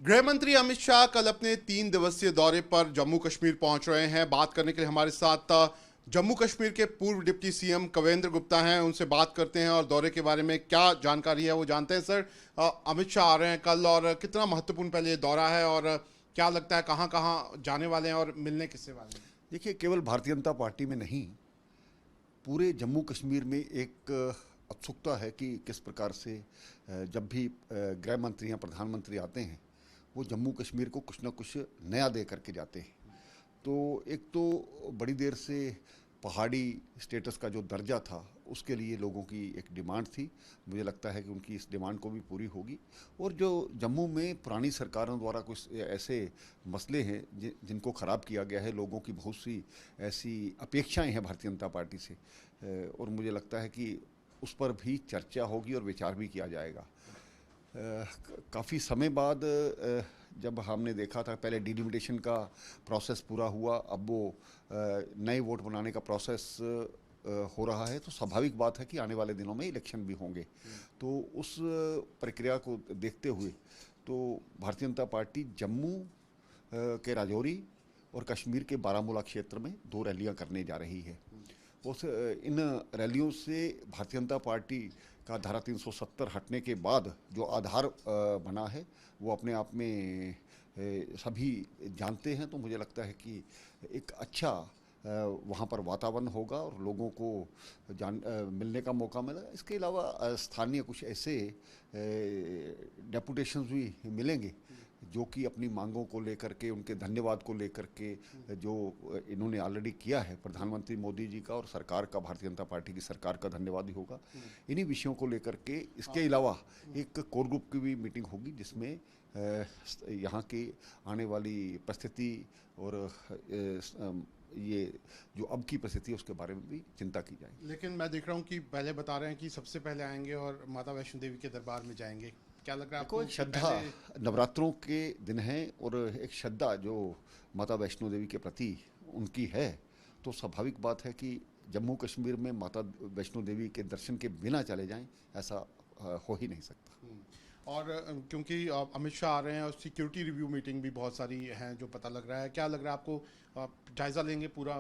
गृह मंत्री अमित शाह कल अपने 3 दिवसीय दौरे पर जम्मू कश्मीर पहुंच रहे हैं। बात करने के लिए हमारे साथ जम्मू कश्मीर के पूर्व डिप्टी सीएम कवेंद्र गुप्ता हैं। उनसे बात करते हैं और दौरे के बारे में क्या जानकारी है वो जानते हैं। सर, अमित शाह आ रहे हैं कल और कितना महत्वपूर्ण पहले ये दौरा है और क्या लगता है कहाँ कहाँ जाने वाले हैं और मिलने किससे वाले हैं? देखिए, केवल भारतीय जनता पार्टी में नहीं, पूरे जम्मू कश्मीर में एक उत्सुकता है कि किस प्रकार से जब भी गृह मंत्री या प्रधानमंत्री आते हैं वो जम्मू कश्मीर को कुछ ना कुछ नया दे करके जाते हैं। तो एक तो बड़ी देर से पहाड़ी स्टेटस का जो दर्जा था उसके लिए लोगों की एक डिमांड थी। मुझे लगता है कि उनकी इस डिमांड को भी पूरी होगी। और जो जम्मू में पुरानी सरकारों द्वारा कुछ ऐसे मसले हैं जिनको ख़राब किया गया है, लोगों की बहुत सी ऐसी अपेक्षाएं हैं भारतीय जनता पार्टी से, और मुझे लगता है कि उस पर भी चर्चा होगी और विचार भी किया जाएगा। काफ़ी समय बाद जब हमने देखा था, पहले डिलिमिटेशन का प्रोसेस पूरा हुआ, अब वो नए वोट बनाने का प्रोसेस हो रहा है, तो स्वाभाविक बात है कि आने वाले दिनों में इलेक्शन भी होंगे। तो उस प्रक्रिया को देखते हुए तो भारतीय जनता पार्टी जम्मू के राजौरी और कश्मीर के बारामूला क्षेत्र में 2 रैलियां करने जा रही है। उस इन रैलियों से भारतीय जनता पार्टी का धारा 370 हटने के बाद जो आधार बना है वो अपने आप में सभी जानते हैं। तो मुझे लगता है कि एक अच्छा वहाँ पर वातावरण होगा और लोगों को मिलने का मौका मिलेगा। इसके अलावा स्थानीय कुछ ऐसे डेपुटेशंस भी मिलेंगे जो कि अपनी मांगों को लेकर के, उनके धन्यवाद को लेकर के, जो इन्होंने ऑलरेडी किया है, प्रधानमंत्री मोदी जी का और सरकार का, भारतीय जनता पार्टी की सरकार का धन्यवाद ही होगा इन्हीं विषयों को लेकर के। इसके अलावा एक कोर ग्रुप की भी मीटिंग होगी जिसमें यहाँ की आने वाली परिस्थिति और ये जो अब की परिस्थिति है उसके बारे में भी चिंता की जाएगी। लेकिन मैं देख रहा हूँ कि पहले बता रहे हैं कि सबसे पहले आएंगे और माता वैष्णो देवी के दरबार में जाएंगे। क्या लग रहा है आपको? एक श्रद्धा, नवरात्रों के दिन है और एक श्रद्धा जो माता वैष्णो देवी के प्रति उनकी है, तो स्वाभाविक बात है कि जम्मू कश्मीर में माता वैष्णो देवी के दर्शन के बिना चले जाएं, ऐसा हो ही नहीं सकता। और क्योंकि अमित शाह आ रहे हैं और सिक्योरिटी रिव्यू मीटिंग भी बहुत सारी हैं जो पता लग रहा है, क्या लग रहा है आपको? जायज़ा लेंगे पूरा?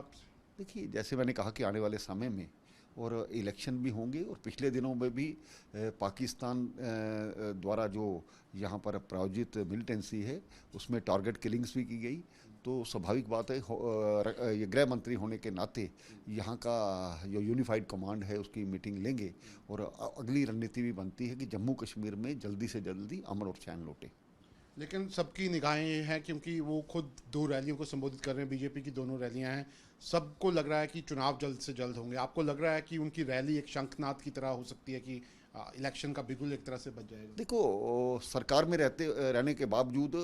देखिए, जैसे मैंने कहा कि आने वाले समय में और इलेक्शन भी होंगे, और पिछले दिनों में भी पाकिस्तान द्वारा जो यहाँ पर प्रायोजित मिलिटेंसी है उसमें टारगेट किलिंग्स भी की गई। तो स्वाभाविक बात है ये गृह मंत्री होने के नाते यहाँ का जो यूनिफाइड कमांड है उसकी मीटिंग लेंगे और अगली रणनीति भी बनती है कि जम्मू कश्मीर में जल्दी से जल्दी अमन और चैन लौटे। लेकिन सबकी निगाहें ये हैं क्योंकि वो खुद 2 रैलियों को संबोधित कर रहे हैं, बीजेपी की दोनों रैलियां हैं, सबको लग रहा है कि चुनाव जल्द से जल्द होंगे। आपको लग रहा है कि उनकी रैली एक शंखनाद की तरह हो सकती है कि इलेक्शन का बिगुल एक तरह से बच जाएगा? देखो, सरकार में रहने के बावजूद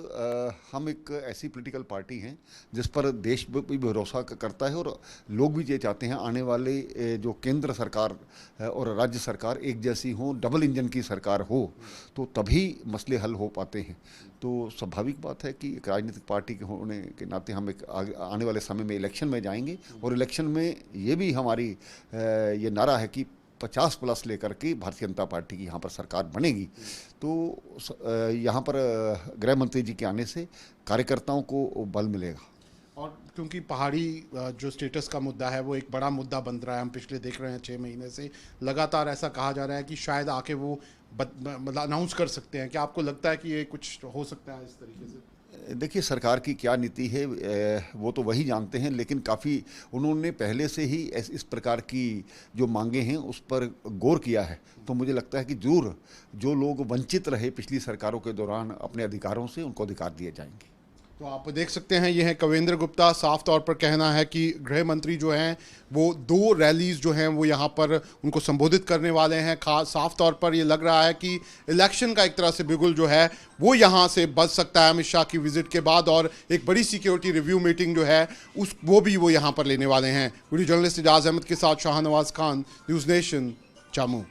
हम एक ऐसी पॉलिटिकल पार्टी हैं जिस पर देश भी भरोसा करता है और लोग भी ये चाहते हैं आने वाले जो केंद्र सरकार और राज्य सरकार एक जैसी हो, डबल इंजन की सरकार हो, तो तभी मसले हल हो पाते हैं। तो स्वाभाविक बात है कि एक राजनीतिक पार्टी के होने के नाते हम एक आने वाले समय में इलेक्शन में जाएंगे और इलेक्शन में ये भी हमारी ये नारा है कि 50+ लेकर के भारतीय जनता पार्टी की यहाँ पर सरकार बनेगी। तो यहाँ पर गृह मंत्री जी के आने से कार्यकर्ताओं को बल मिलेगा। और क्योंकि पहाड़ी जो स्टेटस का मुद्दा है वो एक बड़ा मुद्दा बन रहा है, हम पिछले देख रहे हैं 6 महीने से लगातार ऐसा कहा जा रहा है कि शायद आके वो मतलब अनाउंस कर सकते हैं। क्या आपको लगता है कि ये कुछ हो सकता है इस तरीके से? देखिए, सरकार की क्या नीति है वो तो वही जानते हैं, लेकिन काफ़ी उन्होंने पहले से ही इस प्रकार की जो मांगे हैं उस पर गौर किया है। तो मुझे लगता है कि जरूर जो लोग वंचित रहे पिछली सरकारों के दौरान अपने अधिकारों से, उनको अधिकार दिए जाएंगे। तो आप देख सकते हैं ये है कवेंद्र गुप्ता। साफ तौर पर कहना है कि गृह मंत्री जो हैं वो 2 रैलीज जो हैं वो यहाँ पर उनको संबोधित करने वाले हैं। खास साफ तौर पर ये लग रहा है कि इलेक्शन का एक तरह से बिगुल जो है वो यहाँ से बच सकता है अमित शाह की विजिट के बाद, और एक बड़ी सिक्योरिटी रिव्यू मीटिंग जो है वो यहाँ पर लेने वाले हैं। वीडियो जर्नलिस्ट इजाज़ अहमद के साथ शाहनवाज खान, न्यूज़ नेशन, जम्मू।